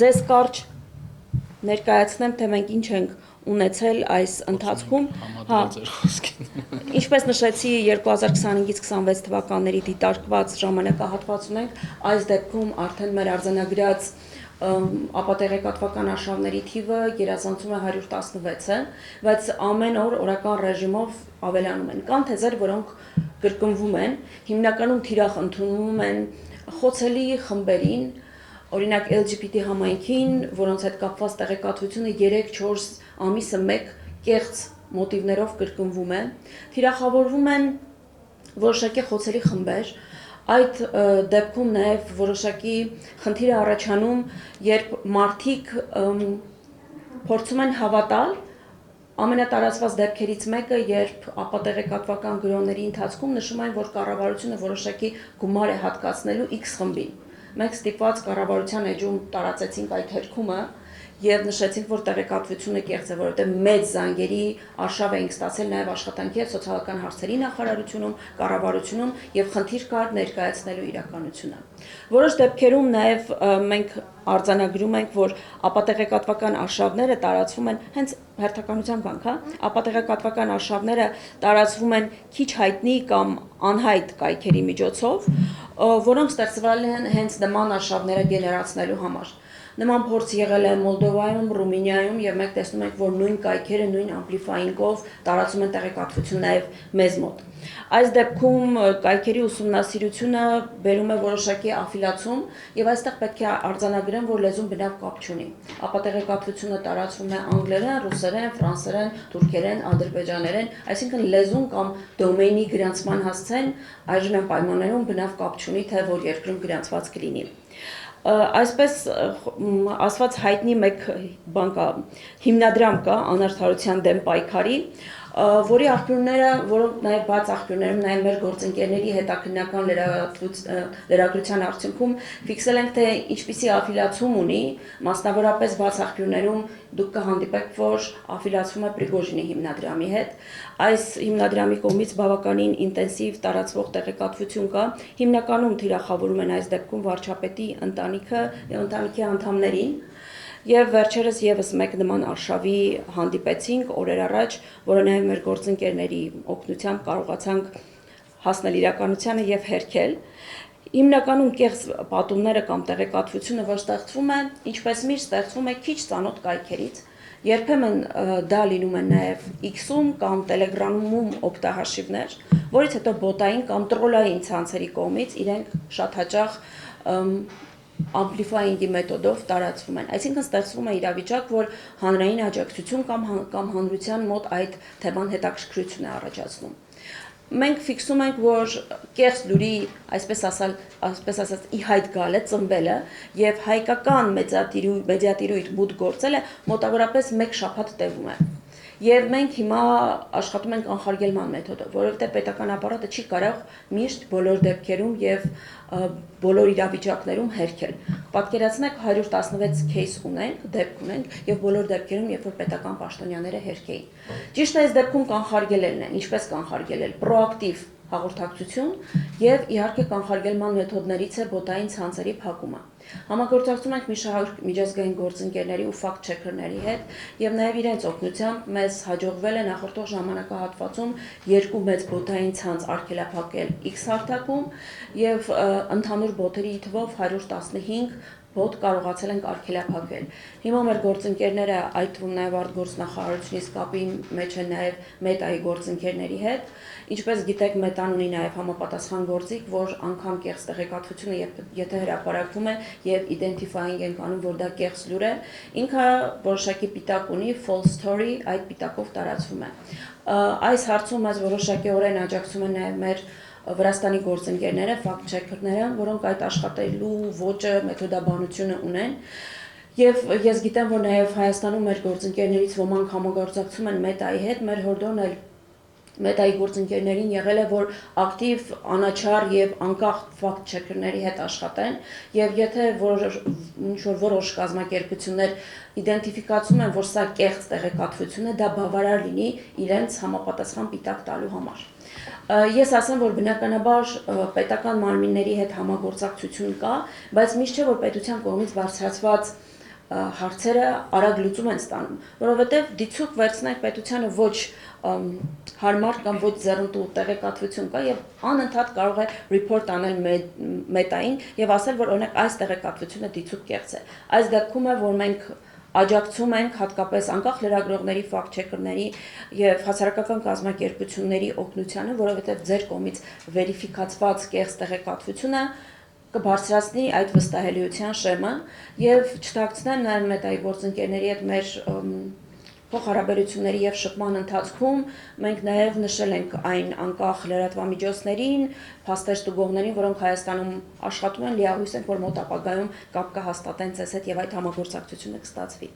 ձեզ կարճ ներկայացնեմ, թե մենք ինչ ենք ունեցել այս ընթացքում, ինչպես նշեցի 2025-ից 26 թվականների դիտարկված ժամանակահատված ունենք, այս դեպքում արդեն մեր արձանագրած ապատեղեկատվական արշավների թիվը գերազանցում է 116-ը, բայց ամեն օր օրական ռեժիմով ավելանում են, կան թեզեր, որոնք կրկնվում են, հիմնականում թիրախ ընդունում են խոցելի խմբերին, օրինակ LGBT համայնքին, որոնց հետ կապված տեղեկատվությունը 3-4 ամիսը մեկ կեղծ մոտիվներով կրկնվում է, թիրախավորվում են որոշակի խոցելի խմբեր, այդ դեպքում նաև որոշակի խնդիր է առաջանում, երբ մարդիկ փորձում են հավատալ, ամենատարածված դեպքերից մեկը, երբ ապատեղեկատվական գրոհների ընթացքում նշում են, որ կառավարությունը որոշակի գումար է հատկացնելու X խմբին։ Մենք ստիպված կառավարության էջում տարածեցինք այդ հերքումը եւ նշեցինք, որ տեղեկատվությունը կեղծ է, որովհետեւ մեծ զանգերի արշավ էինք ստացել նաեւ աշխատանքի եւ սոցիալական հարցերի նախարարությունում, կառավարությունում եւ խնդիր կար ներկայացնելու իրականությունը։ Որոշ դեպքերում նաեւ մենք արձանագրում ենք, որ ապատեղեկատվական արշավները տարածվում են հենց հերթականության բանկ, ապատեղեկատվական արշավները տարածվում են քիչ հայտնի կամ անհայտ կայքերի միջոցով, որոնք ստեղծվել են հենց նման արշավները գեներացնելու համար։ Նման փորձ եղել է Մոլդովայում, Ռումինիայում եւ մենք տեսնում ենք, որ նույն կայքերը նույն ամպլիֆայինգով տարածում են տեղեկատվություն նաեւ մեզ մոտ։ Այս դեպքում կայքերի ուսումնասիրությունը բերում է որոշակի աֆիլացում եւ այստեղ պետք է արձանագրեմ, որ լեզուն բնավ կապ չունի։ Ապատեղեկատվությունը տարածվում է անգլերեն, ռուսերեն, ֆրանսերեն, թուրքերեն, ադրբեջաներեն, այսինքն լեզուն կամ դոմեյնի գրանցման հասցեն այժմյան պայմաններում բնավ կապ չունի, թե որ երկրում գրանցված կլինի։ Այսպես ասված հայտնի մեկ բան կա, հիմնադրամ կա անարդարության դեմ պայքարի, որի աղբյուրները, որոնք նաև բաց աղբյուրներում, նաև մեր գործընկերների հետաքննական լրագրության արդյունքում ֆիքսել ենք, թե ինչպիսի աֆիլացում ունի, մասնավորապես բաց աղբյուրներում դուք կհանդիպեք, որ աֆիլացվում է Պրիգոժինի հիմնադրամի հետ։ Այս հիմնադրամի կողմից բավականին ինտենսիվ տարածվող տեղեկատվություն կա, հիմնականում թիրախավորում են այս դեպքում վարչապետի ընտանիքը եւ ընտանիքի անդամներին։ Եվ վերջերս եւս մեկ նման արշավի հանդիպեցինք օրեր առաջ, որը նաև մեր գործընկերների օգնությամբ կարողացանք հասնել իրականությանը եւ հերքել։ Հիմնականում կեղծ պատումները կամ տեղեկատվությունը, որ ստեղծվում է, ինչպես միշտ ստեղծվում է քիչ ծանոթ կայքերից, երբեմն դա լինում է նաև X-ում կամ Telegram-ում օգտահաշիվներ, որից հետո բոտային կամ տրոլային ցանցերի կողմից իրենք շատ հաճախ ամպլիֆայինգի մեթոդով տարածվում են, այսինքն ստեղծվում է իրավիճակ, որ հանրային աջակցություն կամ հանրության մոտ այդ թեման հետաքրքրություն է առաջացնում։ Մենք ֆիքսում ենք, որ կեղծ լուրի, այսպես ասած, ի հայտ գալը, ծնվելը եւ հայկական մեդիատիրույթ մուտք գործելը մոտավորապես 1 շաբաթ տևում է։ Եվ մենք հիմա աշխատում ենք անխարգելման մեթոդով, որովհետև պետական ապարատը չի կարող միշտ բոլոր դեպքերում եւ բոլոր իրավիճակներում հերքել։ Պատկերացնեք 116 кейս ունենք, դեպք ունենք եւ բոլոր դեպքերում, երբ որ պետական պաշտոնյաները հերքեին։ Ճիշտ է, այս դեպքում կանխարգելելն է, ինչպես կանխարգելել, պրոակտիվ հաղորդակցություն եւ իհարկե կանխարգելման մեթոդներից է բոտային ցանցերի փակումը։ Համագործակցում ենք մի շարք միջազգային գործընկերների ու ֆակտ չեքերների հետ եւ նաեւ իրենց օգնությամբ մեզ հաջողվել է նախորդող ժամանակահատվածում 2 մեծ բոտային ցանց արգելափակել X հարթակում եւ ընդհանուր բոտերի թվով 115 բոտ կարողացել ենք արգելափակել։ Հիմա մեր գործընկերները, այդ թվում նաև արտգործնախարարությունից կապի մեջ են նաև Մետայի գործընկերների հետ, ինչպես գիտեք, Մետան ունի նաև համապատասխան գործիք, որ անգամ կեղծ տեղեկատվությունը եթե հրապարակվում է եւ իդենտիֆայինգ ենք անում, որ դա կեղծ լուր է, ինքը որոշակի պիտակ ունի, false story, այդ պիտակով տարածվում է։ Այս հարցում մեզ որոշակիորեն աջակցում են նաև մեր Վրաստանի գործընկերները, ֆակտ չեքերները, որոնք այդ աշխատելու ոճը, մեթոդաբանությունը ունեն։ Եվ ես գիտեմ, որ նաև Հայաստանում մեր գործընկերներից ոմանք համագործակցում են Մետայի հետ, մեր հորդորն էլ Մետայի գործընկերներին եղել է, որ ակտիվ, անաչառ եւ անկախ ֆակտ չեքերների հետ աշխատեն, եւ եթե որոշ կազմակերպություններ իդենտիֆիկացում են, որ սա կեղծ տեղեկատվություն է, դա բավարար լինի իրենց համապատասխան պիտակ տալու համար։ Ես ասեմ, որ բնականաբար պետական մարմինների հետ համագործակցություն կա, բայց միշտ չէ, որ պետության կողմից բարձրացված հարցերը արագ լուծում են ստանում, որովհետև դիցուք վերցնենք պետությանը ոչ հարմար կամ ոչ ձեռնտու տեղեկատվություն կա եւ անընդհատ կարող է report անել մետային եւ ասել, որ օրինակ այս տեղեկատվությունը դիցուք կեղծ է։ Այս դեպքում է, որ մենք աջակցում ենք հատկապես անկախ լրագրողների, ֆակտ-չեկերների եւ հասարակական կազմակերպությունների օգնությանը, որովհետեւ ձեր կողմից վերիֆիկացված կեղծ տեղեկատվությունը կբարձրացնի այդ վստահելիության շեմը եւ չթաքցնեն նաեւ մետայի գործընկերների հետ մեր փոխհարաբերությունների եւ շփման ընթացքում մենք նաեւ նշել ենք այն անկախ լրատվամիջոցներին, փաստեր ստուգողներին, որոնք Հայաստանում աշխատում են, լիահույս ենք, որ մոտ ապագայում կապ կհաստատեն ցես հետ եւ այդ համագործակցությունը կստացվի։